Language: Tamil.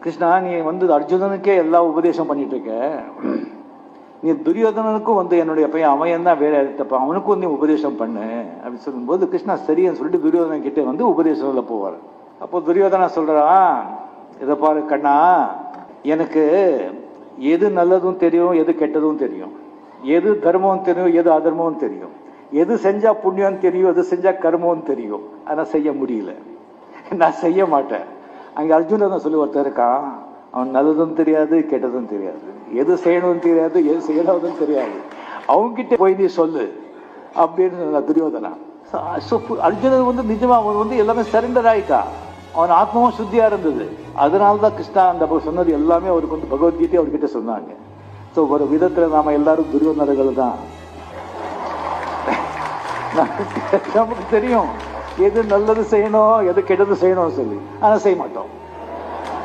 கிருஷ்ணா, நீ அர்ஜுனனுக்கே எல்லா உபதேசம் பண்ணிட்டு இருக்க, நீ துரியோதனனுக்கும் என்னுடைய பையன் அவன் தான் வேற தப்ப, அவனுக்கும் நீ உபதேசம் பண்ணு அப்படின்னு சொல்லும்போது கிருஷ்ணா சரின்னு சொல்லிட்டு துரியோதனன் கிட்டே உபதேசம்ல போவார். அப்போ துரியோதனா சொல்றான், இதை பாரு கண்ணா, எனக்கு எது நல்லதும் தெரியும், எது கெட்டதும் தெரியும், எது தர்மம் தெரியும், எது அதர்மம் தெரியும், எது செஞ்சா புண்ணியம் தெரியும், எது செஞ்சா கர்மம் தெரியும். ஆனா செய்ய முடியல, நான் செய்ய மாட்டேன். அங்க அர்ஜுனன் சொல்லி ஒருத்தர் இருக்கான், அவன் நல்லதும் தெரியாது கெட்டதும் தெரியாது, எது செய்யணும்னு தெரியாது, எது செய்யறதும் தெரியாது, அவன்கிட்ட போய் நீ சொல்லு அப்படின்னு துரியோதனா. அர்ஜுனன் நிஜமா அவன் எல்லாமே சரண்டர் ஆயிட்டான், அவன் ஆத்மாவும் சுத்தியா இருந்தது. அதனால்தான் கிருஷ்ணா அந்த சொன்னது எல்லாமே அவருக்கு பகவத்கீதை அவர்கிட்ட சொன்னாங்க. ஸோ ஒரு விதத்துல நாம எல்லாரும் துரியோதனர்கள் தான். நமக்கு தெரியும் எது நல்லது செய்யணும், எது கெட்டது செய்யணும் சொல்லி, ஆனா செய்ய மாட்டோம்.